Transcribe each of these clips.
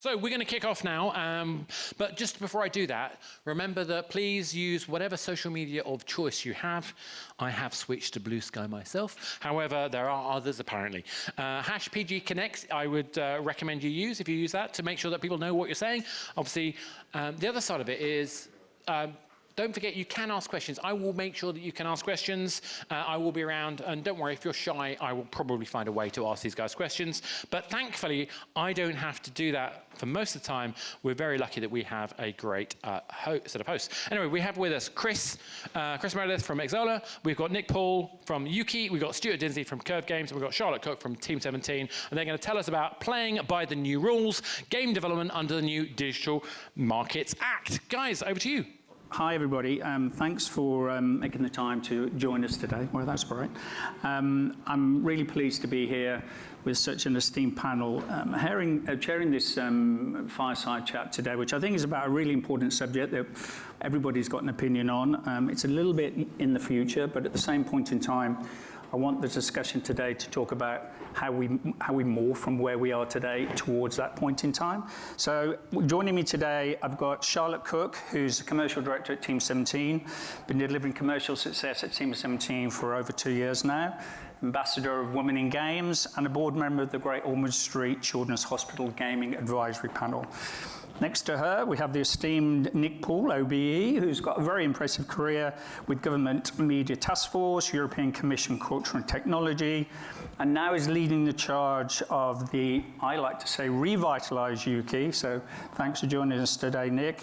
So we're going to kick off now, but just before I do that, remember that please use whatever social media of choice you have. I have switched to Blue Sky myself. However, there are others apparently. #PGConnect, I would recommend you use if you use that to make sure that people know what you're saying. Obviously, the other side of it is don't forget, you can ask questions. I will make sure that you can ask questions. I will be around, and don't worry, if you're shy, I will probably find a way to ask these guys questions. But thankfully, I don't have to do that for most of the time. We're very lucky that we have a great set of hosts. Anyway, we have with us Chris Meredith from Xsolla. We've got Nick Poole from Ukie. We've got Stuart Dinsey from Curve Games. And we've got Charlotte Cook from Team 17. And they're going to tell us about playing by the new rules, game development under the new Digital Markets Act. Guys, over to you. Hi everybody, thanks for making the time to join us today. Well, that's great. I'm really pleased to be here with such an esteemed panel, chairing this fireside chat today, which I think is about a really important subject that everybody's got an opinion on. It's a little bit in the future, but at the same point in time, I want the discussion today to talk about how we morph from where we are today towards that point in time. So joining me today, I've got Charlotte Cook, who's Commercial Director at Team 17, been delivering commercial success at Team 17 for over 2 years now, Ambassador of Women in Games, and a board member of the Great Ormond Street Children's Hospital Gaming Advisory Panel. Next to her, we have the esteemed Nick Poole, OBE, who's got a very impressive career with Government Media Task Force, European Commission Culture and Technology, and now is leading the charge of the, I like to say, revitalised Ukie. So thanks for joining us today, Nick.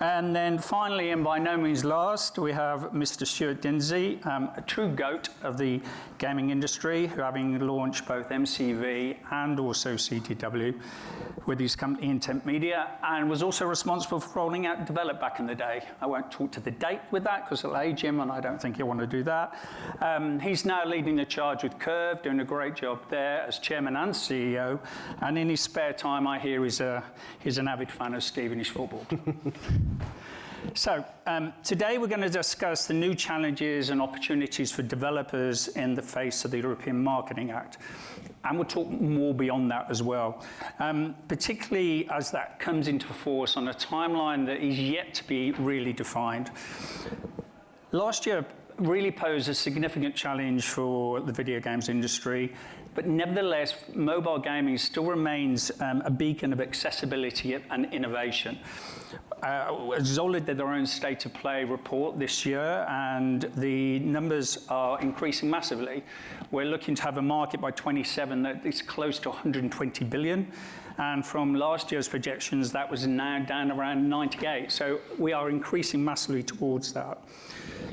And then finally, and by no means last, we have Mr. Stuart Dinsey, a true goat of the gaming industry, who having launched both MCV and also CDW with his company Intent Media, and was also responsible for rolling out Develop back in the day. I won't talk to the date with that because it'll age him, and I don't think he'll want to do that. He's now leading the charge with Curve, doing a great job there as chairman and CEO, and in his spare time, I hear he's an avid fan of Stevenage football. So today we're going to discuss the new challenges and opportunities for developers in the face of the European Marketing Act. And we'll talk more beyond that as well, particularly as that comes into force on a timeline that is yet to be really defined. Last year really posed a significant challenge for the video games industry, but nevertheless, mobile gaming still remains a beacon of accessibility and innovation. Xsolla did their own state of play report this year, and the numbers are increasing massively. We're looking to have a market by 27 that is close to 120 billion. And from last year's projections, that was now down around 98. So we are increasing massively towards that.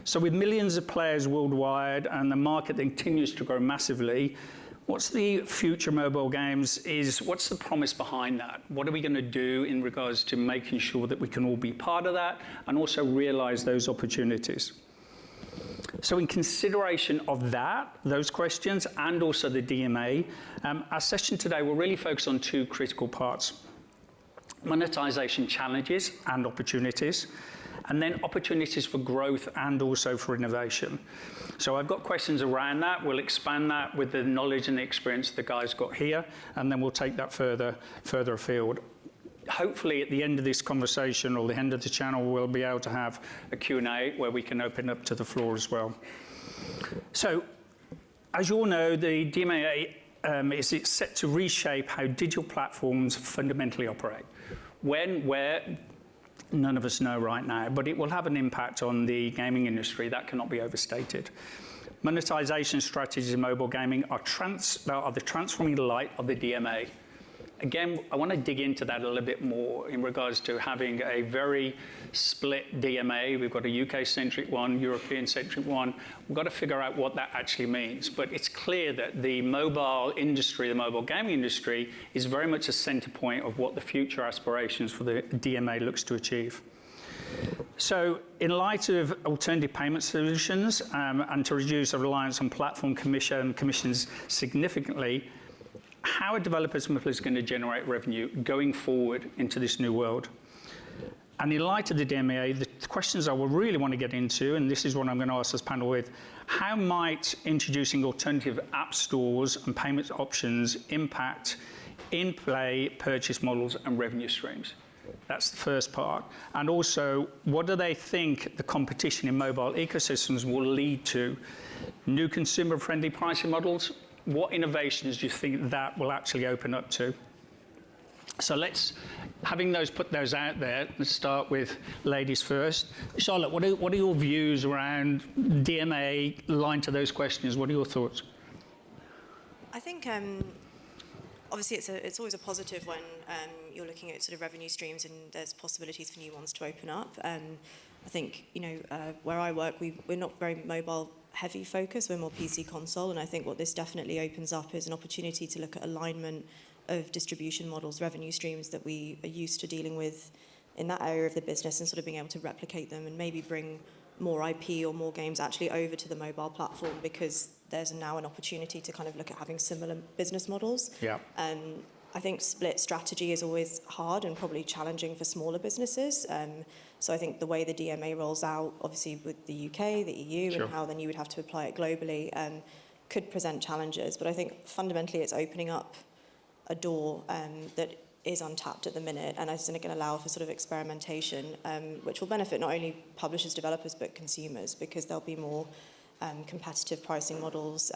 So with millions of players worldwide and the market that continues to grow massively, what's the future mobile games what's the promise behind that? What are we going to do in regards to making sure that we can all be part of that and also realize those opportunities? So in consideration of those questions, and also the DMA, our session today will really focus on two critical parts: monetization challenges and opportunities, and then opportunities for growth and also for innovation. So I've got questions around that. We'll expand that with the knowledge and the experience the guys got here, and then we'll take that further afield. Hopefully at the end of this conversation, or the end of the channel, we'll be able to have a Q&A where we can open up to the floor as well. So, as you all know, the DMA is set to reshape how digital platforms fundamentally operate. When, where, none of us know right now, but it will have an impact on the gaming industry. That cannot be overstated. Monetization strategies in mobile gaming are the transforming light of the DMA. Again, I want to dig into that a little bit more in regards to having a very split DMA. We've got a UK-centric one, European-centric one. We've got to figure out what that actually means. But it's clear that the mobile industry, the mobile gaming industry, is very much a center point of what the future aspirations for the DMA looks to achieve. So in light of alternative payment solutions and to reduce a reliance on platform commissions significantly, how are developers going to generate revenue going forward into this new world? And in light of the DMA, the questions I will really want to get into, and this is what I'm going to ask this panel with, how might introducing alternative app stores and payment options impact in-play purchase models and revenue streams. That's the first part. And also, what do they think the competition in mobile ecosystems will lead to? New consumer-friendly pricing models? What innovations do you think that will actually open up to? So having put those out there, let's start with ladies first. Charlotte, what are your views around DMA, line to those questions? What are your thoughts? I think obviously it's always a positive when you're looking at sort of revenue streams and there's possibilities for new ones to open up. I think, where I work, we're not very mobile heavy focused, we're more PC console, and I think what this definitely opens up is an opportunity to look at alignment of distribution models, revenue streams that we are used to dealing with in that area of the business, and sort of being able to replicate them and maybe bring more IP or more games actually over to the mobile platform, because there's now an opportunity to kind of look at having similar business models. Yeah. I think split strategy is always hard and probably challenging for smaller businesses. So I think the way the DMA rolls out, obviously with the UK, the EU, Sure. and how then you would have to apply it globally, could present challenges. But I think fundamentally it's opening up a door that is untapped at the minute, and it's going to allow for sort of experimentation, which will benefit not only publishers, developers, but consumers, because there'll be more competitive pricing models,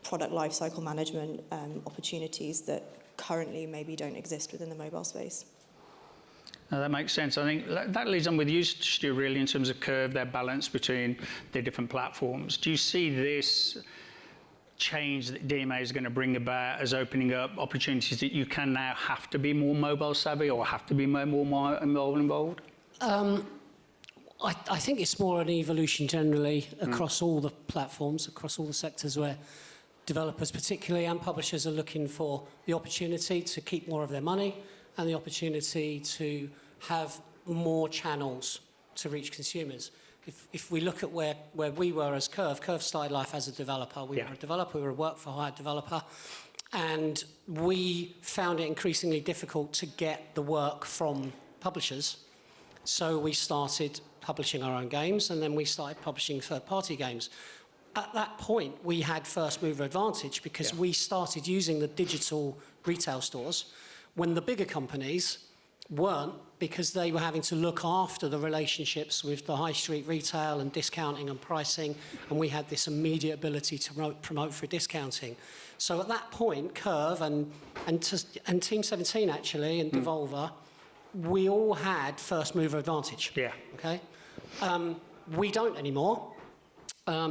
product lifecycle management opportunities that currently maybe don't exist within the mobile space. No, that makes sense. I think that leads on with you, Stu, really, in terms of Curve, their balance between the different platforms. Do you see this change that DMA is going to bring about as opening up opportunities that you can now have to be more mobile savvy or have to be more involved? I think it's more an evolution generally across all the platforms, across all the sectors where developers particularly and publishers are looking for the opportunity to keep more of their money and the opportunity to have more channels to reach consumers. If we look at where we were as Curve started life as a developer. We were a developer, we were a work-for-hire developer, and we found it increasingly difficult to get the work from publishers. So we started publishing our own games, and then we started publishing third-party games. At that point, we had first-mover advantage because we started using the digital retail stores when the bigger companies weren't, because they were having to look after the relationships with the high street retail and discounting and pricing, and we had this immediate ability to promote through discounting. So at that point, Curve and Team 17 actually, and Devolver, we all had first mover advantage. Yeah. Okay. We don't anymore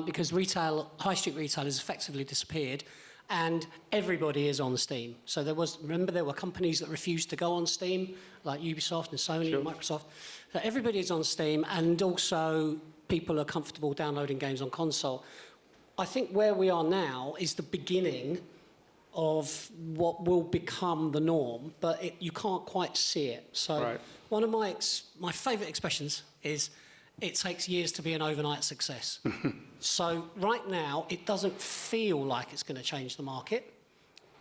because high street retail has effectively disappeared. And everybody is on Steam. So remember there were companies that refused to go on Steam, like Ubisoft and Sony and Microsoft. So everybody is on Steam, and also people are comfortable downloading games on console. I think where we are now is the beginning of what will become the norm, but you can't quite see it. So one of my favourite expressions is, it takes years to be an overnight success. So right now, it doesn't feel like it's going to change the market,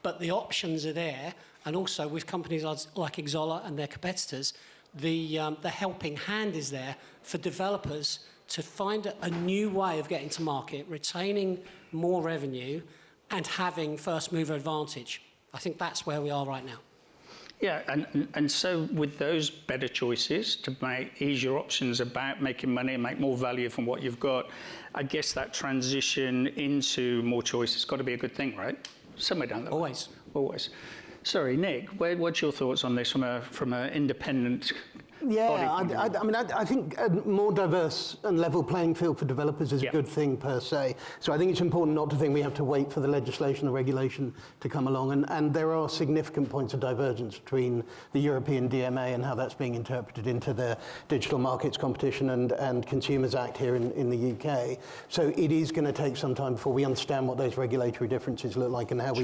but the options are there. And also with companies like Xsolla and their competitors, the helping hand is there for developers to find a new way of getting to market, retaining more revenue, and having first mover advantage. I think that's where we are right now. Yeah, and so with those better choices to ease your options about making money and make more value from what you've got, I guess that transition into more choice has got to be a good thing, right? Somewhere down the line. Always. Sorry, Nick, what's your thoughts on this from an independent Yeah, I think a more diverse and level playing field for developers is a good thing per se. So I think it's important not to think we have to wait for the legislation or regulation to come along. And there are significant points of divergence between the European DMA and how that's being interpreted into the Digital Markets Competition and Consumers Act here in the UK. So it is going to take some time before we understand what those regulatory differences look like and how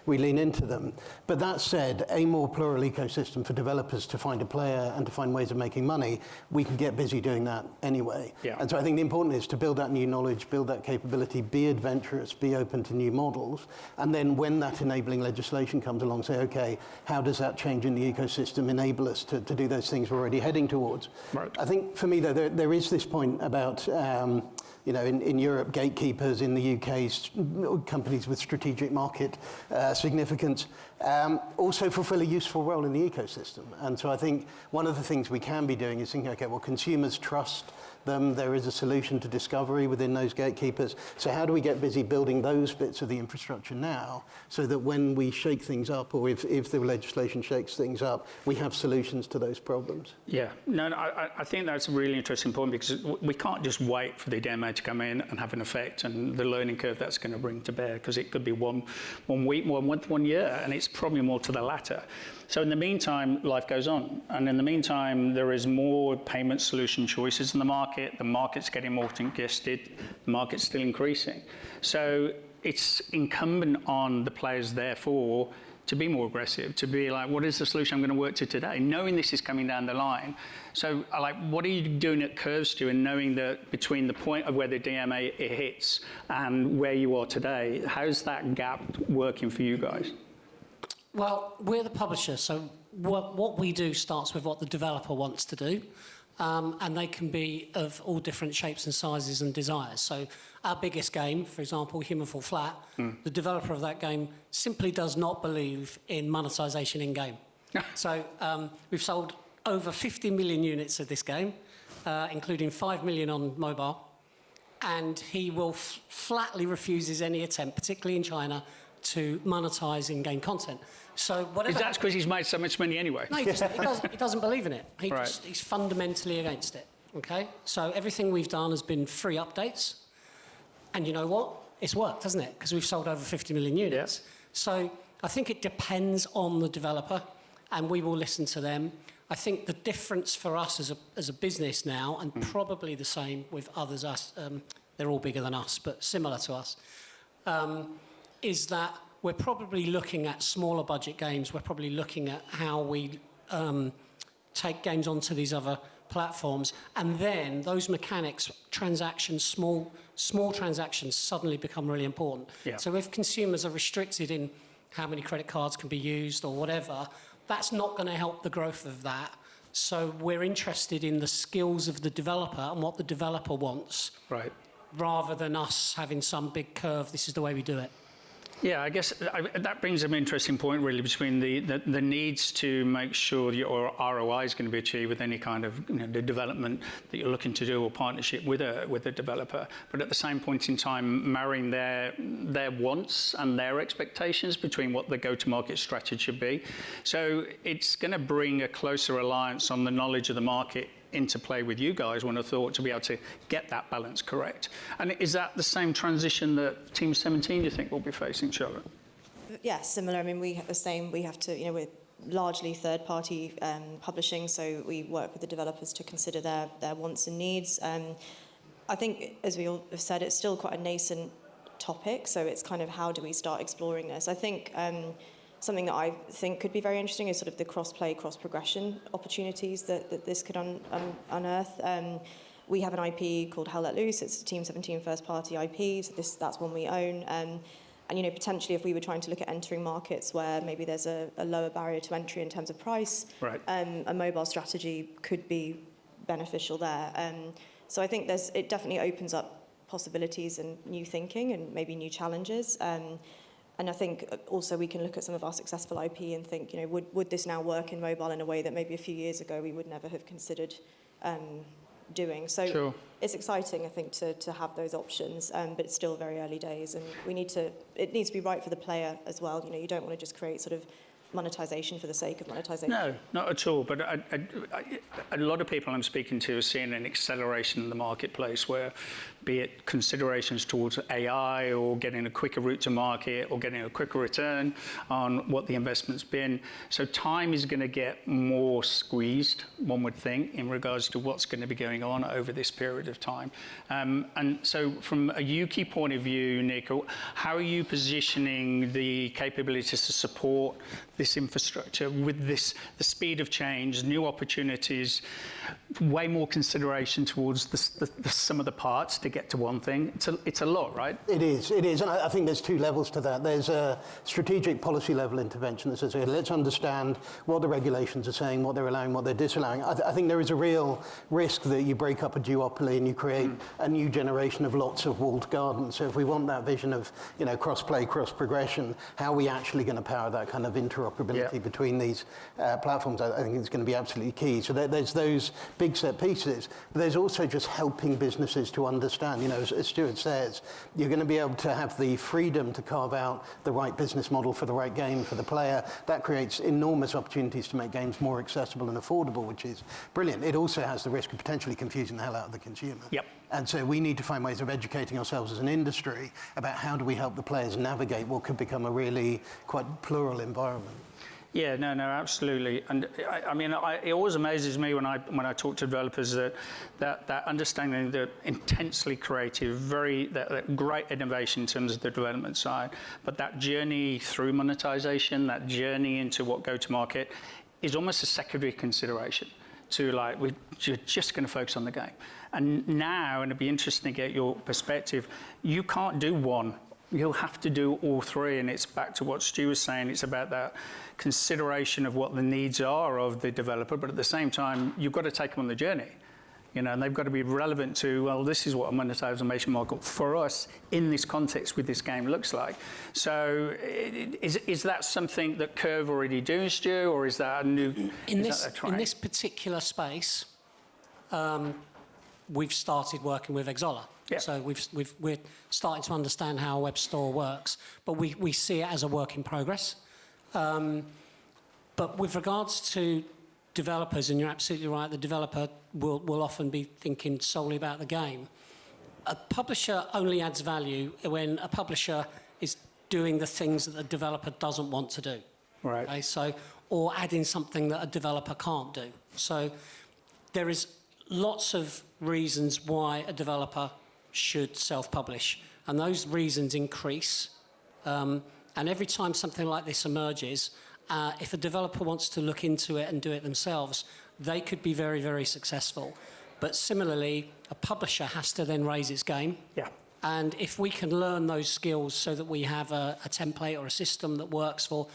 we lean into them. But that said, a more plural ecosystem for developers to find a player and to find ways of making money, we can get busy doing that anyway. And so I think the important is to build that new knowledge, build that capability, be adventurous, be open to new models, and then when that enabling legislation comes along, say, okay, how does that change in the ecosystem enable us to do those things we're already heading towards? I think for me, though, there is this point about in Europe, gatekeepers, in the UK, companies with strategic market significance, also fulfill a useful role in the ecosystem. And so I think one of the things we can be doing is thinking, okay, well, consumers trust them. There is a solution to discovery within those gatekeepers. So how do we get busy building those bits of the infrastructure now so that when we shake things up, or if the legislation shakes things up, we have solutions to those problems? Yeah, no, I think that's a really interesting point, because we can't just wait for the DMA to come in and have an effect and the learning curve that's going to bring to bear, because it could be one week, 1 month, 1 year, and it's probably more to the latter. So in the meantime, life goes on. And in the meantime, there is more payment solution choices in the market. The market's getting more congested. The market's still increasing. So it's incumbent on the players, therefore, to be more aggressive, to be like, what is the solution I'm going to work to today, knowing this is coming down the line. So what are you doing at curves to, and knowing that between the point of where the DMA hits and where you are today, how's that gap working for you guys? Well, we're the publisher, so what we do starts with what the developer wants to do, and they can be of all different shapes and sizes and desires. So our biggest game, for example, Human Fall Flat, the developer of that game simply does not believe in monetization in-game. So we've sold over 50 million units of this game, including 5 million on mobile, and he will flatly refuses any attempt, particularly in China, to monetize in-game content. So whatever. Is that because he's made so much money anyway? No, he doesn't believe in it. He's fundamentally against it. Okay? So everything we've done has been free updates. And you know what? It's worked, hasn't it? Because we've sold over 50 million units. Yeah. So I think it depends on the developer, and we will listen to them. I think the difference for us as a business now, and probably the same with others, they're all bigger than us, but similar to us, is that we're probably looking at smaller budget games. We're probably looking at how we take games onto these other platforms, and then those mechanics, transactions, small transactions suddenly become really important. Yeah. So if consumers are restricted in how many credit cards can be used or whatever, that's not going to help the growth of that. So we're interested in the skills of the developer and what the developer wants, right, rather than us having some big curve, this is the way we do it. Yeah, I guess that brings up an interesting point, really, between the needs to make sure your ROI is going to be achieved with any kind of the development that you're looking to do, or partnership with a developer, but at the same point in time, marrying their wants and their expectations between what the go-to-market strategy should be. So it's going to bring a closer alliance on the knowledge of the market into play with you guys, one of thought, to be able to get that balance correct. And is that the same transition that Team 17, you think, will be facing, Charlotte? Yeah, similar. I mean, we have the same. We have to, we're largely third-party publishing, so we work with the developers to consider their wants and needs. I think, as we all have said, it's still quite a nascent topic, so it's kind of how do we start exploring this? I think something that I think could be very interesting is sort of the cross-play, cross-progression opportunities that this could unearth. We have an IP called Hell Let Loose. It's a Team 17 first-party IP, so that's one we own. And potentially, if we were trying to look at entering markets where maybe there's a lower barrier to entry in terms of price, right, a mobile strategy could be beneficial there. So I think it definitely opens up possibilities and new thinking and maybe new challenges. And I think also we can look at some of our successful IP and think, would this now work in mobile in a way that maybe a few years ago we would never have considered doing. So sure. It's exciting, I think, to have those options, but it's still very early days, and it needs to be right for the player as well. You don't want to just create sort of monetization for the sake of monetization. No, not at all. But a lot of people I'm speaking to are seeing an acceleration in the marketplace where, be it considerations towards AI or getting a quicker route to market or getting a quicker return on what the investment's been. So time is going to get more squeezed, one would think, in regards to what's going to be going on over this period of time. And so from a Ukie point of view, Nick, how are you positioning the capabilities to support this infrastructure with the speed of change, new opportunities, way more consideration towards the sum of the parts to to get to one thing. It's a lot, right? It is, and I think there's two levels to that. There's a strategic policy level intervention that says, okay, let's understand what the regulations are saying, what they're allowing, what they're disallowing. I think there is a real risk that you break up a duopoly and you create a new generation of lots of walled gardens. So if we want that vision of, cross-play, cross-progression, how are we actually going to power that kind of interoperability between these platforms? I think it's going to be absolutely key. So there's those big set pieces, but there's also just helping businesses to understand, as Stuart says, you're going to be able to have the freedom to carve out the right business model for the right game for the player. That creates enormous opportunities to make games more accessible and affordable, which is brilliant. It also has the risk of potentially confusing the hell out of the consumer. Yep. And so we need to find ways of educating ourselves as an industry about how do we help the players navigate what could become a really quite plural environment. Yeah, no, absolutely. And it always amazes me when I talk to developers that understanding the intensely creative, that great innovation in terms of the development side, but that journey through monetization, that journey into what go-to-market is almost a secondary consideration to we're just going to focus on the game. And now, and it'd be interesting to get your perspective, you can't do one. You'll have to do all three, and it's back to what Stu was saying. It's about that consideration of what the needs are of the developer, but at the same time, you've got to take them on the journey, and they've got to be relevant to, well, this is what a monetization model for us in this context with this game looks like. So is that something that Curve already do, Stu, or is that a new... In this particular space, we've started working with Xsolla. Yeah. So we're starting to understand how a web store works, but we see it as a work in progress. But with regards to developers, and you're absolutely right, the developer will often be thinking solely about the game. A publisher only adds value when a publisher is doing the things that the developer doesn't want to do. Right. Okay, so, or adding something that a developer can't do. So there is lots of reasons why a developer should self-publish, and those reasons increase. And every time something like this emerges, if a developer wants to look into it and do it themselves, they could be very, very successful. But similarly, a publisher has to then raise its game. Yeah. And if we can learn those skills so that we have a template or a system that works for,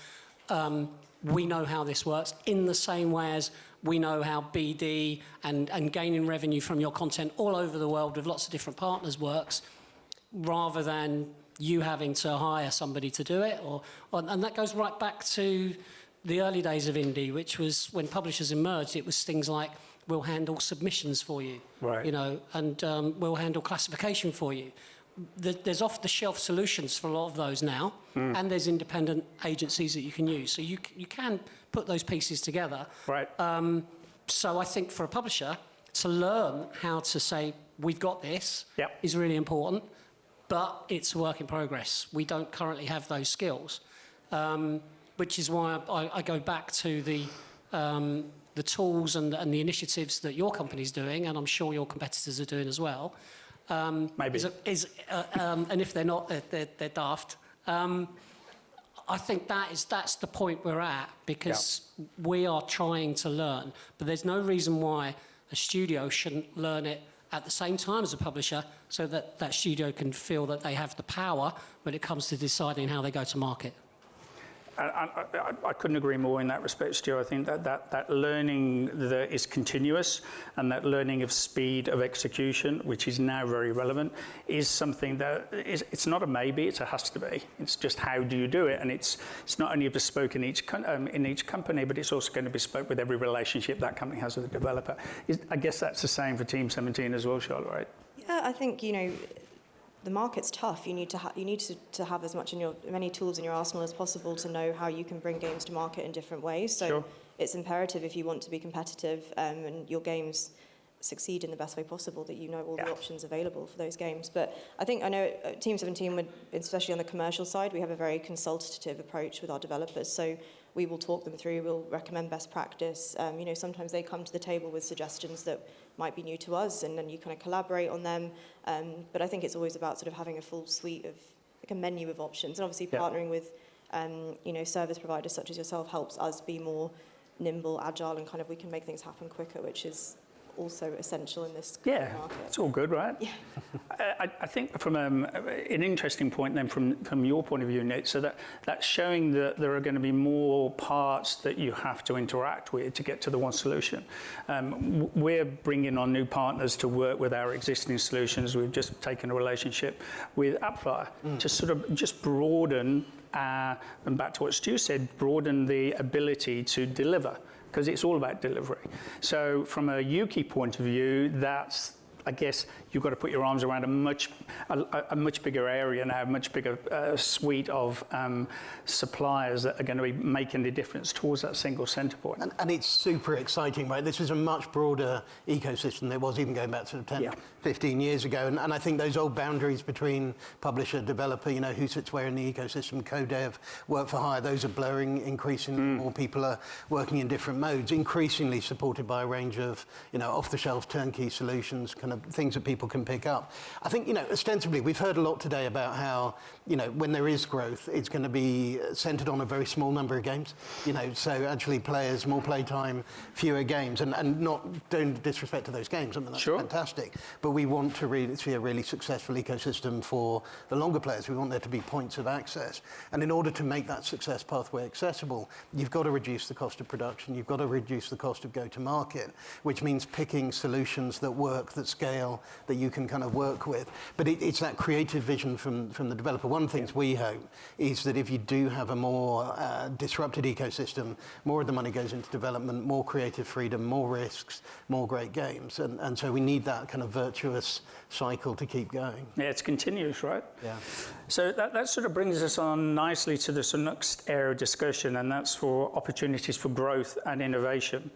we know how this works, in the same way as we know how BD and gaining revenue from your content all over the world with lots of different partners works, rather than you having to hire somebody to do it. And that goes right back to the early days of indie, which was when publishers emerged. It was things like, we'll handle submissions for you, right. And we'll handle classification for you. There's off-the-shelf solutions for a lot of those now, and there's independent agencies that you can use. So you can put those pieces together. Right. So I think for a publisher to learn how to say, we've got this, is really important, but it's a work in progress. We don't currently have those skills, which is why I go back to the tools and the initiatives that your company's doing, and I'm sure your competitors are doing as well. Maybe. And if they're not, they're daft. I think that's the point we're at, because we are trying to learn, but there's no reason why a studio shouldn't learn it at the same time as a publisher, so that that studio can feel that they have the power when it comes to deciding how they go to market. I couldn't agree more in that respect, Stu. I think that learning that is continuous, and that learning of speed of execution, which is now very relevant, is something that it's not a maybe, it's a has to be. It's just how do you do it, and it's not only bespoke in each company, but it's also going to be bespoke with every relationship that company has with the developer. I guess that's the same for Team 17 as well, Charlotte, right? Yeah, I think the market's tough. You need to have as many tools in your arsenal as possible to know how you can bring games to market in different ways. So it's imperative, if you want to be competitive and your games succeed in the best way possible, that you know all the options available for those games. But I know Team 17, especially on the commercial side, we have a very consultative approach with our developers. So we will talk them through, we'll recommend best practice. Sometimes they come to the table with suggestions that might be new to us, and then you kind of collaborate on them. But I think it's always about sort of having a full suite of, like a menu of options. And obviously partnering with, service providers such as yourself helps us be more nimble, agile, and kind of we can make things happen quicker, which is also essential in this market. It's all good, right? Yeah. I think from an interesting point then from your point of view, Nick, so that's showing that there are going to be more parts that you have to interact with to get to the one solution. We're bringing on new partners to work with our existing solutions. We've just taken a relationship with AppFlyer to sort of just broaden, and back to what Stu said, broaden the ability to deliver, because it's all about delivery. So from a Ukie point of view, that's, I guess, you've got to put your arms around a much bigger area now, a much bigger suite of suppliers that are going to be making the difference towards that single centre point. And it's super exciting, right? This is a much broader ecosystem than it was even going back to 10, 15 years ago. And I think those old boundaries between publisher, developer, you know, who sits where in the ecosystem, co-dev, work for hire, those are blurring increasingly. More people are working in different modes, increasingly supported by a range of, you know, off-the-shelf turnkey solutions, kind of things that people can pick up. I think, you know, ostensibly, we've heard a lot today about how, you know, when there is growth, it's going to be centred on a very small number of games. You know, so actually players, more playtime, fewer games, and not doing disrespect to those games. I mean, that's fantastic. But we want to really see a really successful ecosystem for the longer players. We want there to be points of access. And in order to make that success pathway accessible, you've got to reduce the cost of production. You've got to reduce the cost of go-to-market, which means picking solutions that work, that scale, that you can kind of work with. But it's that creative vision from the developer. One of the things we hope is that if you do have a more disrupted ecosystem, more of the money goes into development, more creative freedom, more risks, more great games. And so we need that kind of virtuous cycle to keep going. Yeah, it's continuous, right? Yeah. So that sort of brings us on nicely to the next area of discussion, and that's for opportunities for growth and innovation.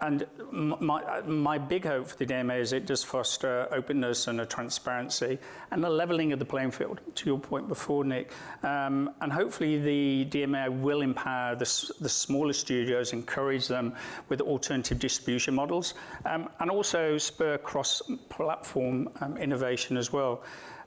And my big hope for the DMA is it does foster openness and a transparency and a levelling of the playing field, to your point before, Nick. And hopefully the DMA will empower the smaller studios, encourage them with alternative distribution models, and also spur cross-platform innovation as well.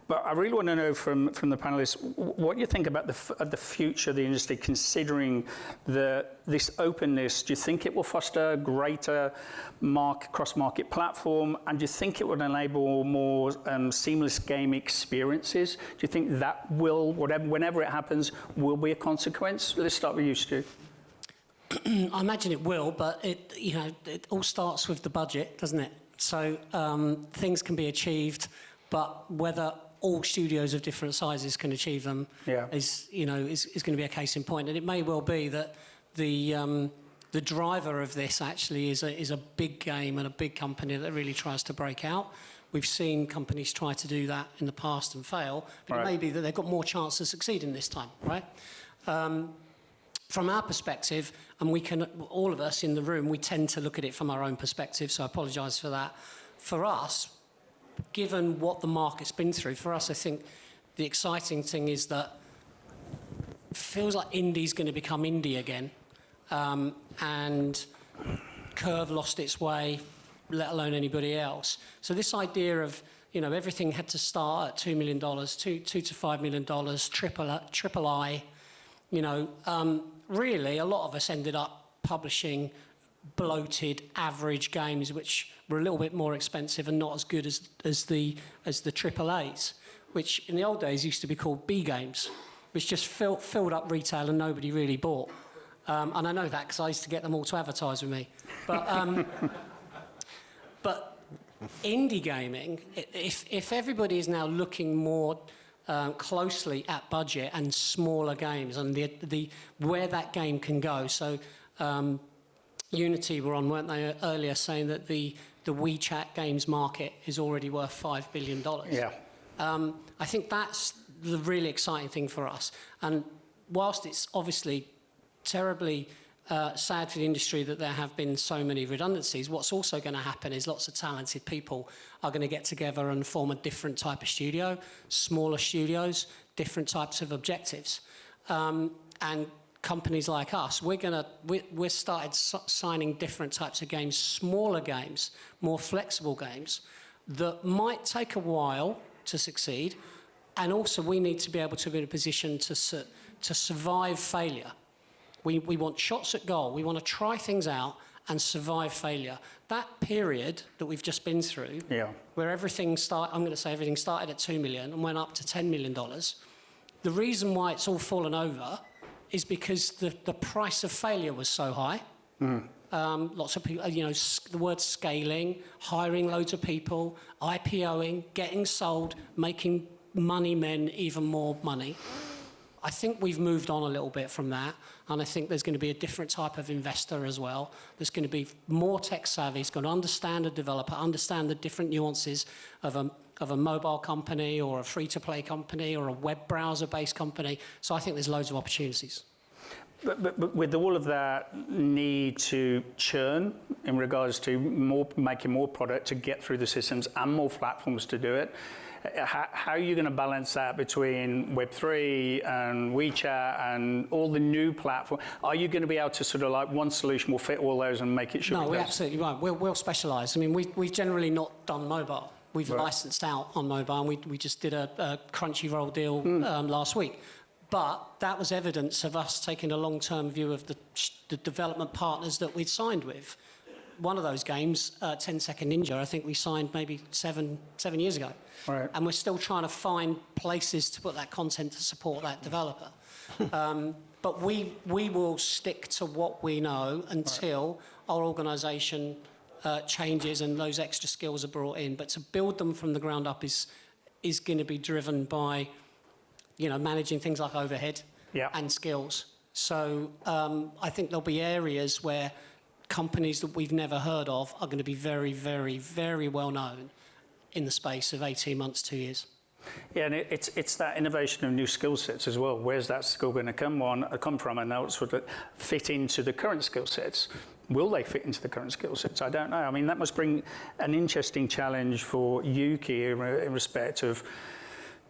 But I really want to know from the panelists what you think about the future of the industry, considering this openness. Do you think it will foster a greater cross-market platform? And do you think it would enable more seamless game experiences? Do you think that will, whenever it happens, will be a consequence? Let's start with you, Stu. I imagine it will, but it all starts with the budget, doesn't it? So things can be achieved, but whether all studios of different sizes can achieve them is going to be a case in point. And it may well be that the driver of this actually is a big game and a big company that really tries to break out. We've seen companies try to do that in the past and fail, but it may be that they've got more chance of succeeding this time, right? From our perspective, and we can, all of us in the room, we tend to look at it from our own perspective, so I apologise for that. For us, given what the market's been through, for us, I think the exciting thing is that it feels like indie's going to become indie again. And Curve lost its way, let alone anybody else. So this idea of, everything had to start at $2 million, $2 to $5 million, triple I, really a lot of us ended up publishing bloated average games which were a little bit more expensive and not as good as the AAAs, which in the old days used to be called B games, which just filled up retail and nobody really bought. And I know that because I used to get them all to advertise with me. But but indie gaming, if everybody is now looking more closely at budget and smaller games and the where that game can go, so. Unity were on, weren't they, earlier, saying that the WeChat games market is already worth $5 billion. Yeah. I think that's the really exciting thing for us. And whilst it's obviously terribly sad for the industry that there have been so many redundancies, what's also going to happen is lots of talented people are going to get together and form a different type of studio, smaller studios, different types of objectives. And companies like us, we're started signing different types of games, smaller games, more flexible games that might take a while to succeed, and also we need to be able to be in a position to survive failure. We want shots at goal. We want to try things out and survive failure. That period that we've just been through, where everything started at $2 million and went up to $10 million, the reason why it's all fallen over is because the price of failure was so high. Lots of people, the word scaling, hiring loads of people, IPOing, getting sold, making money men even more money. I think we've moved on a little bit from that, and I think there's going to be a different type of investor as well. There's going to be more tech savvy. He's going to understand a developer, understand the different nuances of a mobile company or a free-to-play company or a web browser-based company. So I think there's loads of opportunities. But with all of that need to churn in regards to making more product to get through the systems and more platforms to do it, how are you going to balance that between Web3 and WeChat and all the new platforms? Are you going to be able to sort of like one solution will fit all those and make it sure? No, we're absolutely right. We'll specialise. I mean, we've generally not done mobile. We've licensed out on mobile, and we just did a Crunchyroll deal last week. But that was evidence of us taking a long-term view of the development partners that we'd signed with. One of those games, 10 Second Ninja, I think we signed maybe seven years ago. Right. And we're still trying to find places to put that content to support that developer. But we will stick to what we know until our organisation changes and those extra skills are brought in. But to build them from the ground up is going to be driven by managing things like overhead and skills. So I think there'll be areas where companies that we've never heard of are going to be very, very, very well known in the space of 18 months, 2 years. Yeah, and it's that innovation of new skill sets as well. Where's that skill going to come from, and that sort of fit into the current skill sets? Will they fit into the current skill sets? I don't know. I mean, that must bring an interesting challenge for Ukie in respect of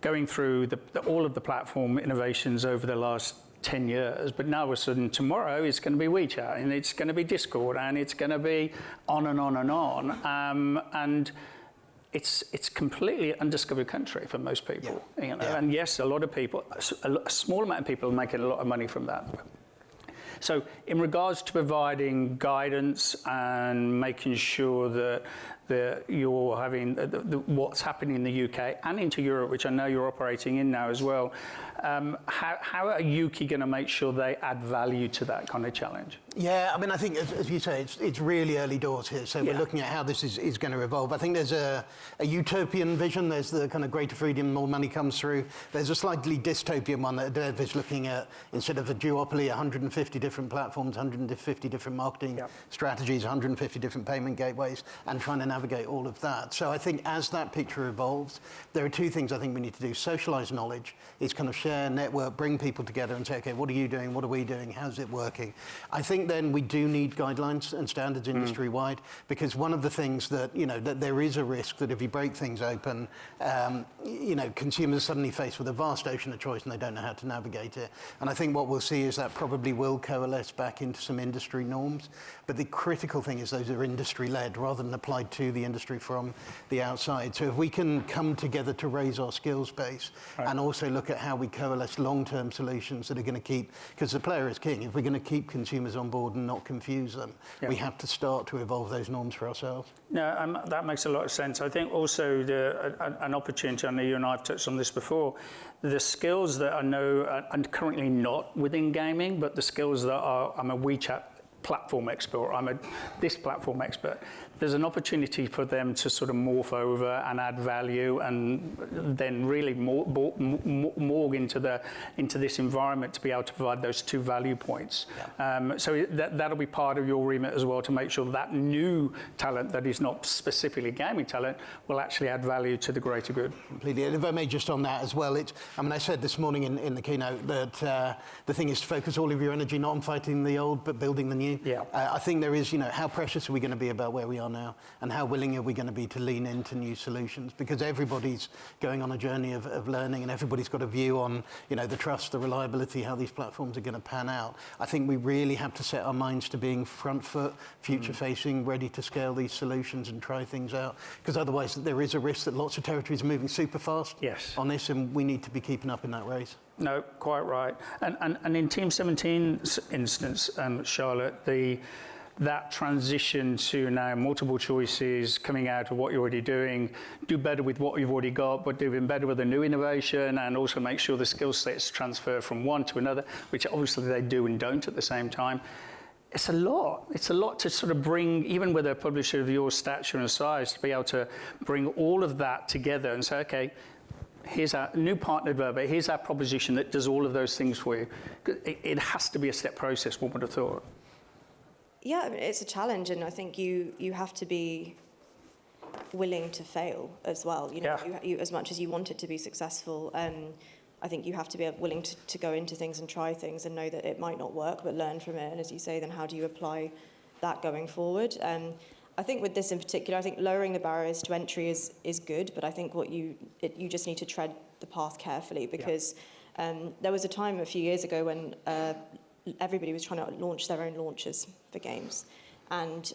going through all of the platform innovations over the last 10 years, but now all of a sudden tomorrow it's going to be WeChat, and it's going to be Discord, and it's going to be on and on and on. And it's completely undiscovered country for most people. And yes, a lot of people, a small amount of people are making a lot of money from that. So in regards to providing guidance and making sure that you're having what's happening in the UK and into Europe, which I know you're operating in now as well, how are Ukie going to make sure they add value to that kind of challenge? Yeah, I mean, I think, as you say, it's really early doors here, so we're looking at how this is going to evolve. I think there's a utopian vision. There's the kind of greater freedom, more money comes through. There's a slightly dystopian one that Dev is looking at, instead of a duopoly, 150 different platforms, 150 different marketing strategies, 150 different payment gateways, and trying to navigate all of that. So I think as that picture evolves, there are two things I think we need to do. Socialise knowledge is kind of share, network, bring people together and say, okay, what are you doing? What are we doing? How's it working? I think then we do need guidelines and standards industry-wide, because one of the things that, that there is a risk that if you break things open, consumers are suddenly faced with a vast ocean of choice and they don't know how to navigate it. And I think what we'll see is that probably will coalesce back into some industry norms. But the critical thing is those are industry-led rather than applied to the industry from the outside. So if we can come together to raise our skills base and also look at how we coalesce long-term solutions that are going to keep, because the player is king, if we're going to keep consumers on board and not confuse them, we have to start to evolve those norms for ourselves. No, that makes a lot of sense. I think also an opportunity, I know you and I have touched on this before, the skills that I know are currently not within gaming, but the skills that I'm a WeChat platform expert, or I'm this platform expert, there's an opportunity for them to sort of morph over and add value, and then really morph into this environment to be able to provide those two value points. So that'll be part of your remit as well, to make sure that new talent that is not specifically gaming talent will actually add value to the greater good. Completely. And if I may just on that as well, I said this morning in the keynote that the thing is to focus all of your energy not on fighting the old but building the new. I think there is, how precious are we going to be about where we are now, and how willing are we going to be to lean into new solutions, because everybody's going on a journey of learning, and everybody's got a view on, the trust, the reliability, how these platforms are going to pan out. I think we really have to set our minds to being front foot, future-facing, ready to scale these solutions and try things out, because otherwise there is a risk that lots of territories are moving super fast on this, and we need to be keeping up in that race. No, quite right. And in Team 17's instance, Charlotte, that transition to now multiple choices coming out of what you're already doing, do better with what you've already got, but do even better with a new innovation, and also make sure the skill sets transfer from one to another, which obviously they do and don't at the same time. It's a lot. It's a lot to sort of bring, even with a publisher of your stature and size, to be able to bring all of that together and say, okay, here's our new partner developer, here's our proposition that does all of those things for you. It has to be a step process, one would have thought. Yeah, I mean, it's a challenge, and I think you have to be willing to fail as well. You know, you, as much as you want it to be successful, I think you have to be willing to go into things and try things and know that it might not work, but learn from it. And as you say, then how do you apply that going forward? I think with this in particular, I think lowering the barriers to entry is good, but I think what you just need to tread the path carefully, because there was a time a few years ago when everybody was trying to launch their own launchers for games. And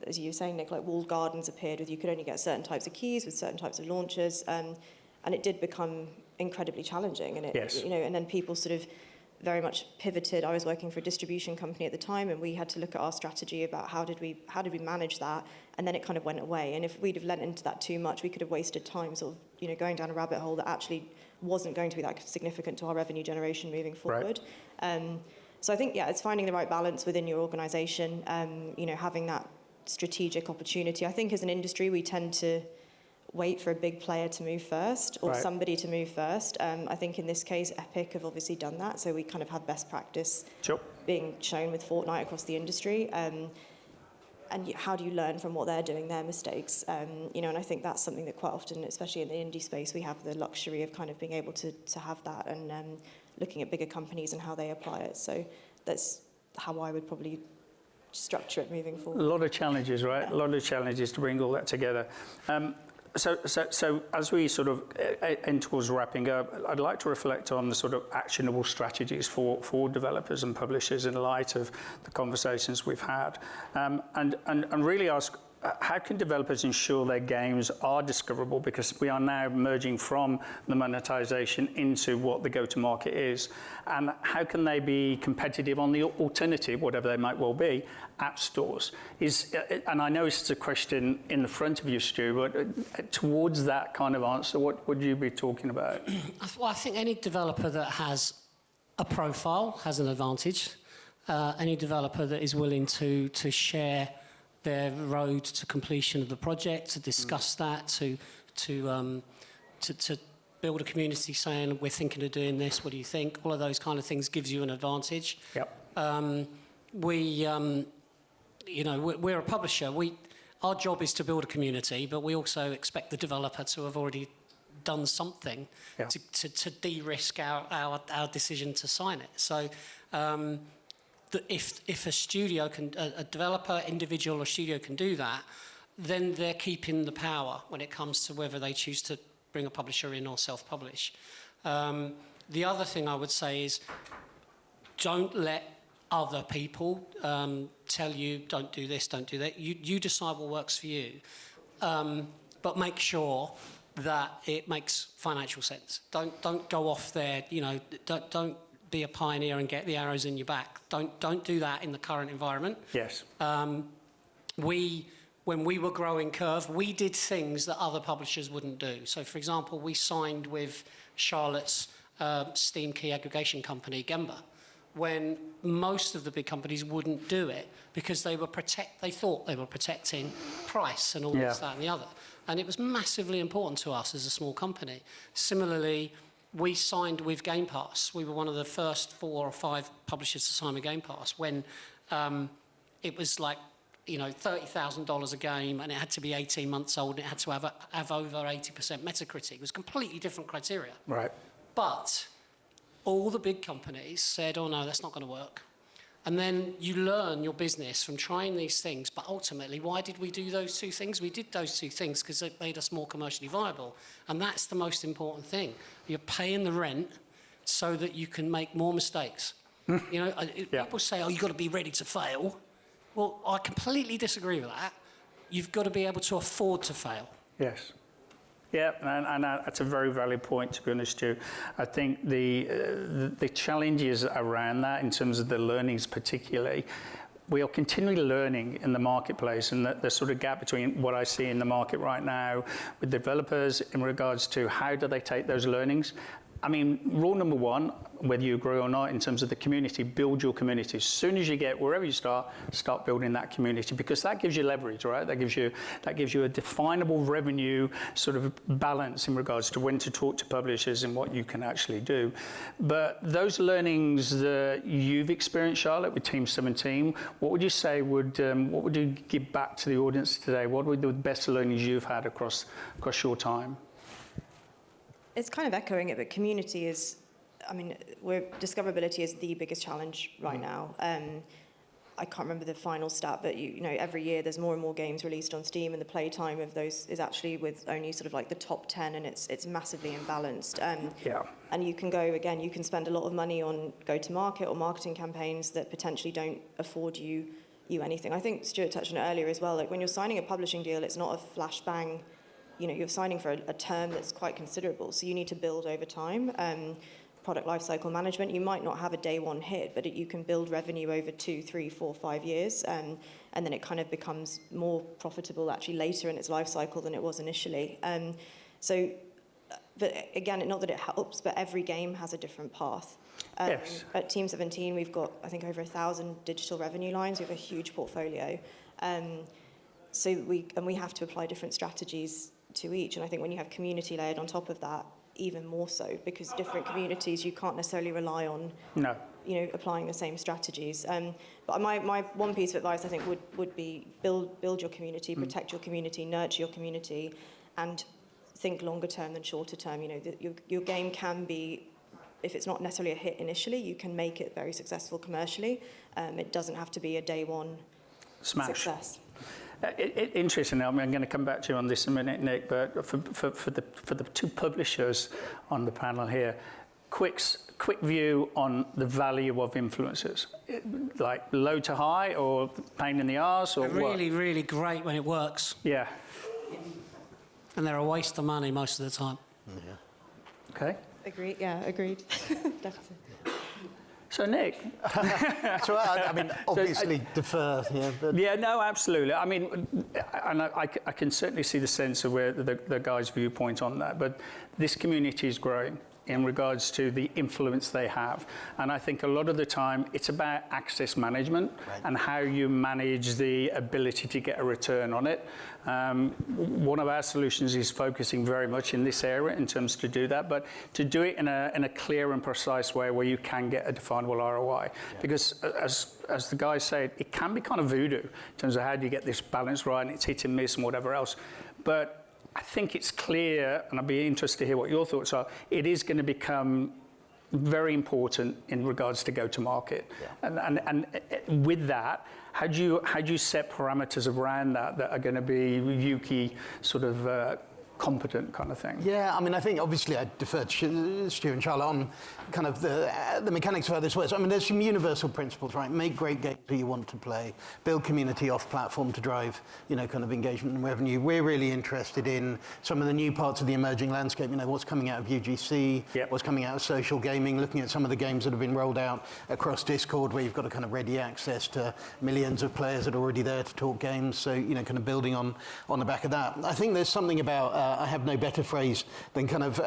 as you were saying, Nick, like walled gardens appeared with you could only get certain types of keys with certain types of launchers, and it did become incredibly challenging. And it, you know, and then people sort of very much pivoted. I was working for a distribution company at the time, and we had to look at our strategy about how did we manage that, and then it kind of went away. And if we'd have lent into that too much, we could have wasted time sort of, you know, going down a rabbit hole that actually wasn't going to be that significant to our revenue generation moving forward. Right. So I think, yeah, it's finding the right balance within your organisation, you know, having that strategic opportunity. I think as an industry, we tend to wait for a big player to move first, or somebody to move first. I think in this case, Epic have obviously done that, so we kind of have best practice being shown with Fortnite across the industry. And how do you learn from what they're doing, their mistakes? You know, and I think that's something that quite often, especially in the indie space, we have the luxury of kind of being able to have that, and looking at bigger companies and how they apply it. So that's how I would probably structure it moving forward. A lot of challenges, right? Yeah. A lot of challenges to bring all that together. So as we sort of end towards wrapping up, I'd like to reflect on the sort of actionable strategies for developers and publishers in light of the conversations we've had, and really ask, how can developers ensure their games are discoverable? Because we are now merging from the monetization into what the go-to-market is. And how can they be competitive on the alternative, whatever they might well be, app stores? And I know it's a question in the front of you, Stu, but towards that kind of answer, what would you be talking about? Well, I think any developer that has a profile has an advantage. Any developer that is willing to share their road to completion of the project, to discuss that, to build a community saying, we're thinking of doing this, what do you think? All of those kind of things gives you an advantage. Yep. You know, we're a publisher. Our job is to build a community, but we also expect the developer to have already done something to de-risk our decision to sign it. So if a studio can, a developer, individual or studio can do that, then they're keeping the power when it comes to whether they choose to bring a publisher in or self-publish. The other thing I would say is, don't let other people tell you, don't do this, don't do that. You decide what works for you, but make sure that it makes financial sense. Don't go off there, you know, don't be a pioneer and get the arrows in your back. Don't do that in the current environment. Yes. When we were growing Curve, we did things that other publishers wouldn't do. So, for example, we signed with Charlotte's Steam key aggregation company, Gemba, when most of the big companies wouldn't do it because they thought they were protecting price and all this, that, and the other. And it was massively important to us as a small company. Similarly, we signed with Game Pass. We were one of the first 4 or 5 publishers to sign with Game Pass when it was like, you know, $30,000 a game, and it had to be 18 months old, and it had to have over 80% Metacritic. It was completely different criteria. Right. But all the big companies said, oh no, that's not going to work. And then you learn your business from trying these things. But ultimately, why did we do those 2 things? We did those 2 things because it made us more commercially viable. And that's the most important thing. You're paying the rent so that you can make more mistakes. You know, people say, oh, you've got to be ready to fail. Well, I completely disagree with that. You've got to be able to afford to fail. Yes. Yeah, and that's a very valid point, to be honest, Stu. I think the challenges around that, in terms of the learnings particularly, we are continually learning in the marketplace, and the sort of gap between what I see in the market right now with developers in regards to how do they take those learnings. I mean, rule number one, whether you agree or not, in terms of the community, build your community. As soon as you get wherever you start building that community, because that gives you leverage, right? That gives you a definable revenue sort of balance in regards to when to talk to publishers and what you can actually do. But those learnings that you've experienced, Charlotte, with Team 17, what would you say what would you give back to the audience today? What were the best learnings you've had across your time? It's kind of echoing it, but community is, I mean, discoverability is the biggest challenge right now. I can't remember the final stat, but you know, every year there's more and more games released on Steam, and the playtime of those is actually with only sort of like the top 10, and it's massively imbalanced. And you can you can spend a lot of money on go-to-market or marketing campaigns that potentially don't afford you anything. I think Stuart touched on it earlier as well. Like when you're signing a publishing deal, it's not a flash bang. You know, you're signing for a term that's quite considerable, so you need to build over time. Product lifecycle management, you might not have a day one hit, but you can build revenue over 2, 3, 4, 5 years, and then it kind of becomes more profitable actually later in its life cycle than it was initially. But again, not that it helps, but every game has a different path. Yes. At Team 17, we've got, I think, over 1,000 digital revenue lines. We have a huge portfolio. So we have to apply different strategies to each, and I think when you have community layered on top of that, even more so, because different communities you can't necessarily rely on applying the same strategies. But my one piece of advice I think would be build your community, protect your community, nurture your community, and think longer term than shorter term. You know, your game can be, if it's not necessarily a hit initially, you can make it very successful commercially. It doesn't have to be a day one success. Interesting. I mean, I'm going to come back to you on this in a minute, Nick. But for the two publishers on the panel here, quick view on the value of influencers, like low to high, or pain in the arse, or really, really great when it works. Yeah. And they're a waste of money most of the time. Yeah. Okay. Agreed. Yeah, agreed. Definitely. So, Nick. So, I mean, obviously defer here. But Yeah, no, absolutely. I mean, and I can certainly see the sense of where the guy's viewpoint on that. But this community is growing in regards to the influence they have. And I think a lot of the time it's about access management and how you manage the ability to get a return on it. One of our solutions is focusing very much in this area in terms to do that, but to do it in a clear and precise way where you can get a definable ROI. Because as the guys say, it can be kind of voodoo in terms of how do you get this balance right, and it's hit and miss and whatever else. But I think it's clear, and I'd be interested to hear what your thoughts are, it is going to become very important in regards to go-to-market. Yeah. And with that, how do you set parameters around that are going to be Ukie sort of competent kind of thing? Yeah, I mean, I think obviously I defer to Stu and Charlotte on kind of the mechanics of how this works. I mean, there's some universal principles, right? Make great games that you want to play, build community off platform to drive, kind of engagement and revenue. We're really interested in some of the new parts of the emerging landscape, what's coming out of UGC, what's coming out of social gaming, looking at some of the games that have been rolled out across Discord, where you've got a kind of ready access to millions of players that are already there to talk games. So, kind of building on the back of that. I think there's something about I have no better phrase than kind of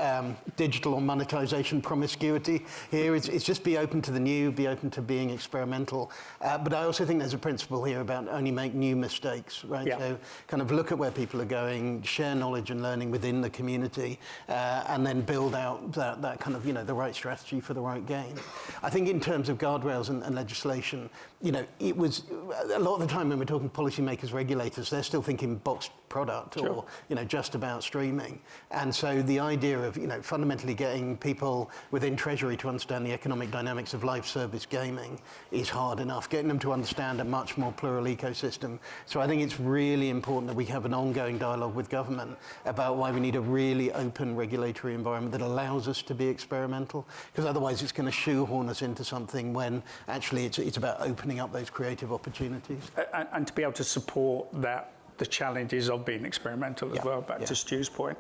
digital or monetization promiscuity here. It's just be open to the new, be open to being experimental. But I also think there's a principle here about only make new mistakes, right? Yeah. So kind of look at where people are going, share knowledge and learning within the community, and then build out that kind of, the right strategy for the right game. I think in terms of guardrails and legislation, it was a lot of the time when we're talking policymakers, regulators, they're still thinking boxed product or, just about streaming. And so the idea of, fundamentally getting people within Treasury to understand the economic dynamics of live service gaming is hard enough, getting them to understand a much more plural ecosystem. So I think it's really important that we have an ongoing dialogue with government about why we need a really open regulatory environment that allows us to be experimental, because otherwise it's going to shoehorn us into something when actually it's about opening up those creative opportunities. And to be able to support that the challenges of being experimental as well, back to Stu's point.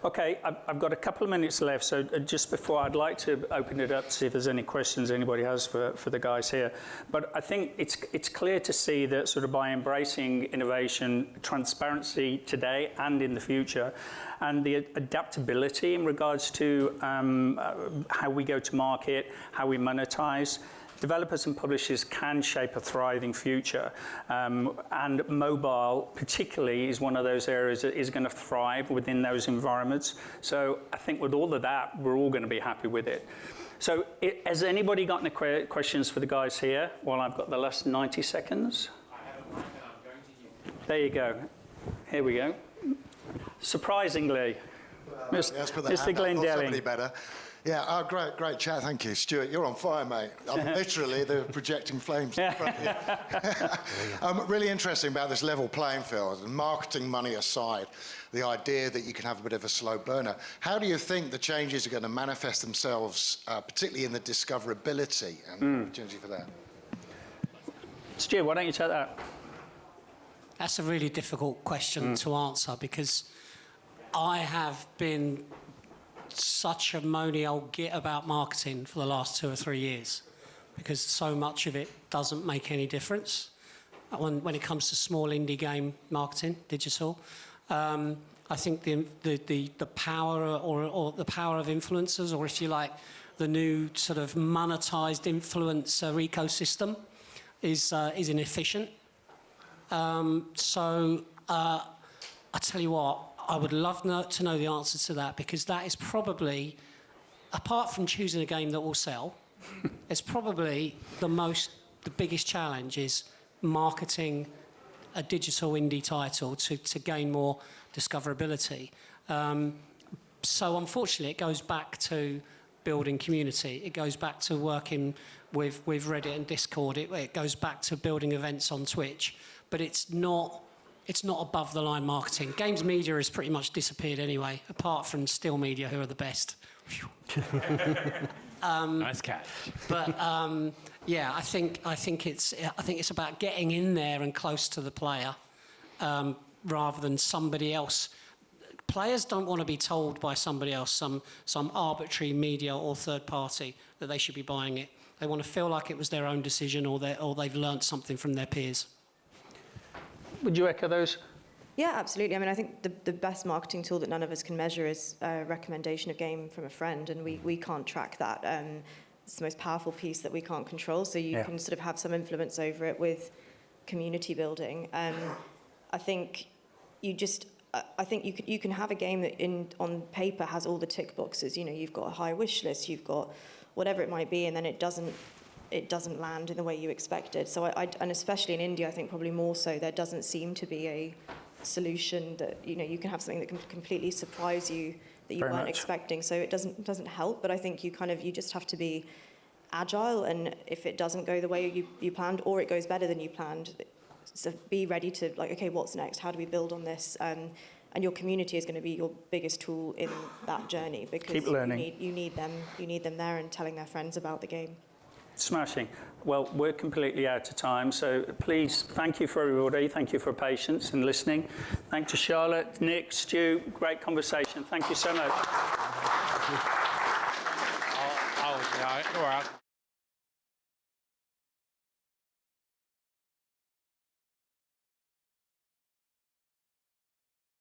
Okay, I've got a couple of minutes left, so just before, I'd like to open it up to see if there's any questions anybody has for the guys here. But I think it's clear to see that sort of by embracing innovation, transparency today and in the future, and the adaptability in regards to how we go to market, how we monetize, developers and publishers can shape a thriving future. And mobile, particularly, is one of those areas that is going to thrive within those environments. So I think with all of that, we're all going to be happy with it. So has anybody got any questions for the guys here while I've got the last 90 seconds? I have a mic and I'm going to use it. There you go. Here we go. Surprisingly, Mr. Glendelling. Better. Yeah, great chat, thank you. Stuart, you're on fire, mate. I'm literally the projecting flames in front of you. Really interesting about this level playing field, and marketing money aside, the idea that you can have a bit of a slow burner. How do you think the changes are going to manifest themselves, particularly in the discoverability and opportunity for that? Stu, why don't you take that? That's a really difficult question to answer, because I have been such a moany old git about marketing for the last 2 or 3 years, because so much of it doesn't make any difference when it comes to small indie game marketing, digital. I think the power or the power of influencers, or if you like, the new sort of monetized influencer ecosystem is inefficient. So I tell you what, I would love to know the answer to that, because that is probably, apart from choosing a game that will sell, it's probably the biggest challenge is marketing a digital indie title to gain more discoverability. So unfortunately, it goes back to building community. It goes back to working with Reddit and Discord. It goes back to building events on Twitch. But it's not above the line marketing. Games media has pretty much disappeared anyway, apart from still media, who are the best. Nice catch. But yeah, I think it's about getting in there and close to the player, rather than somebody else. Players don't want to be told by somebody else, some arbitrary media or third party, that they should be buying it. They want to feel like it was their own decision, or they've learnt something from their peers. Would you echo those? Yeah, absolutely. I mean, I think the best marketing tool that none of us can measure is a recommendation of game from a friend, and we can't track that. It's the most powerful piece that we can't control, so you can sort of have some influence over it with community building. I think you can have a game that on paper has all the tick boxes. You know, you've got a high wish list, you've got whatever it might be, and then it doesn't land in the way you expected. So and especially in India, I think probably more so, there doesn't seem to be a solution that, you know, you can have something that can completely surprise you that you weren't expecting. So it doesn't help, but I think you just have to be agile, and if it doesn't go the way you planned, or it goes better than you planned, so be ready to, like, okay, what's next? How do we build on this? And your community is going to be your biggest tool in that journey, because keep learning. You need them there and telling their friends about the game. Smashing. Well, we're completely out of time, so please, thank you for everybody. Thank you for patience and listening. Thank you, Charlotte, Nick, Stu. Great conversation. Thank you so much. All right.